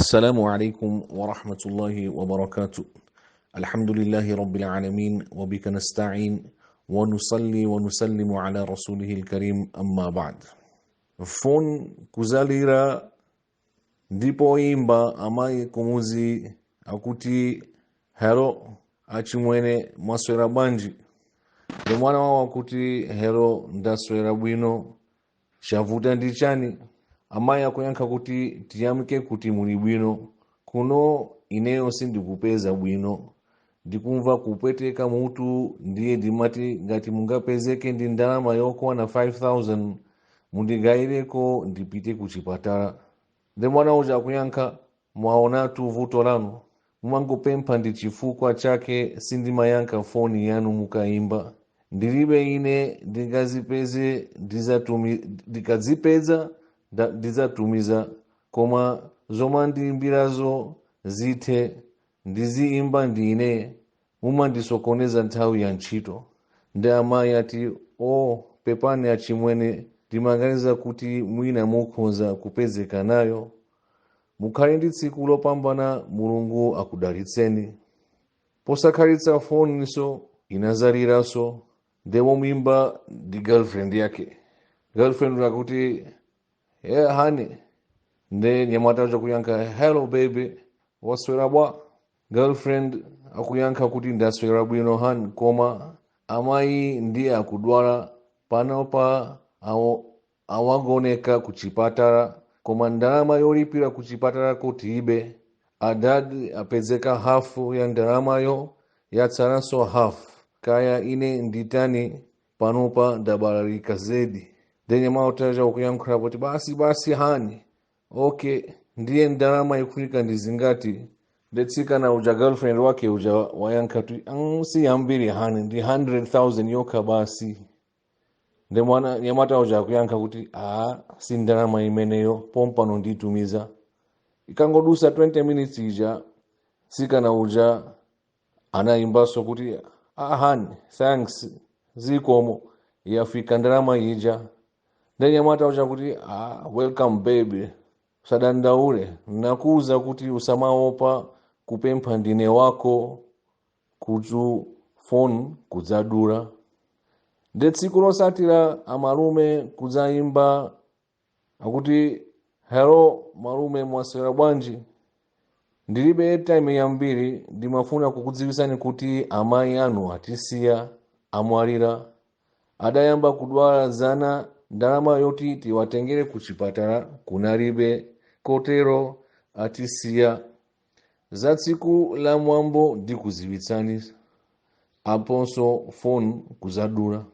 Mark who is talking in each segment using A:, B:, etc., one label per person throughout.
A: السلام عليكم ورحمة الله وبركاته. الحمد لله رب العالمين وبك نستعين ونصلي ونسلم على رسوله الكريم أما بعد. Fon kuzalira ndipo imba amayi kumuzi akuti hero achimwene mwaswera bwanji ndi mwana wawo akuti hero ndaswera bwino chavuta ndi chani. Amayi akuyankha kuti tiyamike kuti muli bwino, kuno ineyo sindikupeza bwino, ndikumva kupweteka mutu, ndiye ndimati ngati mungapezeke ndi ndalama yokwana 5,000 mundigayireko ndipite ku chipatala. Ndi mwana uja akuyankha, mwaonatu vuto lanu, mumangopempha ndi chifukwa chake sindimayankha foni yanu mukayimba. Ndilibe ine ndingazipeze ndikazipeza ndizatumiza, koma zomandiimbirazo zithe ndiziimba ndine mumandisokoneza nthawi ya ntchito. Ndi amayi ati pepani achimwene, ndimaganiza kuti mwina mukhoza kupezeka nayo. Mukhale ndi tsiku lopambana, Mulungu akudalitseni. Posakhalitsa foniso inazaliranso, ndemo mwimba ndi girlfriend yake. Girlfriend akuti honey, nde nyamata uja kuyankha hello baby, waswera bwa? Girlfriend akuyankha kuti ndaswera bwino honey, koma amayi ndiye akudwala panopa, awagoneka ku chipatala, koma ndalama yolipira ku chipatala kuti ibe. Adadi apezeka hafu ya ndalamayo, yatsaranso hafu. Kaya ine nditani panopa ndabalalika zedi. Denye mautaja ukuyankhula kuti basi hani, okay, ndiye ndalama ikufunika ndizingati. Ndetsika na uja girlfriend wake uja wayankha tu si yambiri hani, ndi 100,000 yoka basi. Nde mwana nyamata uja akuyankha kuti si ndalama imeneyo, pompano nditumiza. Ikangodusa 20 minutes ija, sika na uja anaimbaso kuti hani, thanks, zikomo, yafika ndalama ija. Ndenye mata uja kuti welcome baby, sadandaule, nakuza kuti usamaopa kupempha ndine wako kuchu phone kudzadula. Nde tsiku losatira amalume kudzaimba akuti hello malume mwaswera bwanji, ndilibe airtime yambiri, ndimafuna kukudziwisani kuti amayi anu atisiya amwalira. Adayamba kudwala zana, ndalama yoti tiwatengere ku chipatala kunalibe, kotero atisiya. Za tsiku la mwambo ndikuziwitsani, aponso phone kuzadula.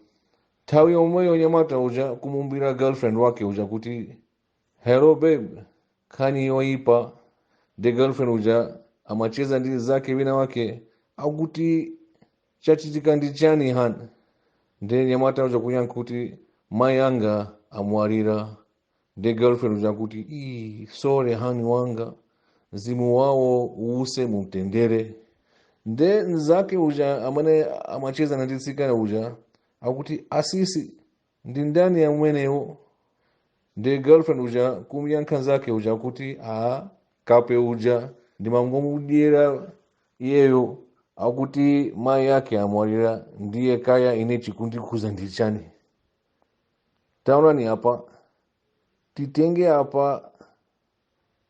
A: Nthawi yomweyo nyamata uja kumumbira girlfriend wake uja kuti hello babe, khani yoipa. The girlfriend uja amacheza ndi zake wina wake akuti chachitika ndi chani hani. Nde nyamata uja kuyankha kuti mayi anga amwalira. The girlfriend uja kuti sorry hani wanga, mzimu wawo uuse mumtendere. Nde nzake uja amene amacheza na nditsikana uja akuti asisi ndi ndani ya mwenewo. The girlfriend uja kumyankha zake uja kuti kape uja ndimangomudyera iyeyo, akuti mayi yake amwalira, ndiye kaya ine chikundikhuza ndi chani. Taonani apa, titenge apa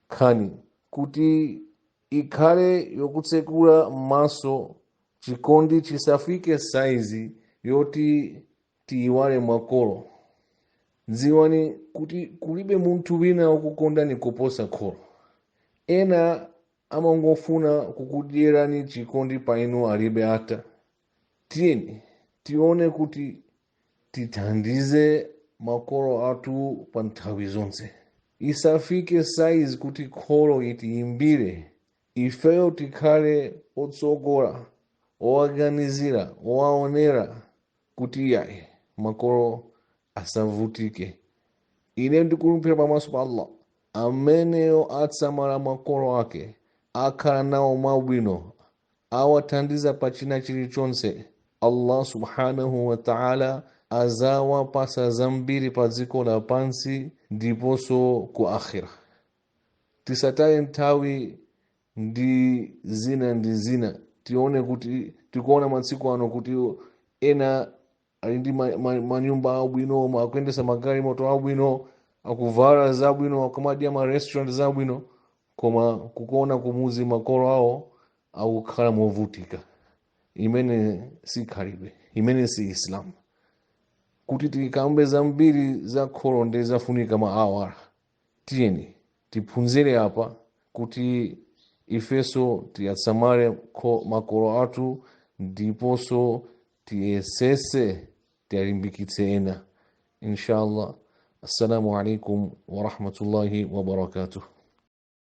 A: khani kuti ikhale yokutsekula maso, chikondi chisafike saizi yoti tiiwale makolo. Dziwani kuti kulibe munthu wina wakukondani kuposa kholo. Ena amangofuna kukudyerani chikondi painu alibe ata. Tiyeni tione kuti tithandize makolo athu pa nthawi zonse. Isafike saizi kuti kholo itiimbire, ifeyo tikhale otsogola, owaganizira, owaonera kuti yayi makolo asavutike. Ine ndikulumphira pamaso pa Allah, ameneyo atsamala makolo ake, akhala nawo mwabwino, awathandiza pa china chilichonse, Allah subhanahu wa ta'ala azawapasa zambiri pa dziko lapansi ndiponso ku akhira. tisataye nthawi ndi zina tione kuti tikuona masiku ano kuti ena ali ndi manyumba abwino, akuyendesa magalimoto abwino, akuvala zabwino, akumadya ma restaurant zabwino, koma kukuona kumuzi makolo awo akukhala movutika. Imene si khalidwe, imene si Islam. Kuti tikambe zambiri za kholo ndi zafunika maawara, tiyeni tiphunzire apa kuti ifeso tiyatsamale makolo athu, ndiponso tiyesese tiyalimbikitse ena. Inshallah. Assalamu alaikum wa rahmatullahi wa barakatuh.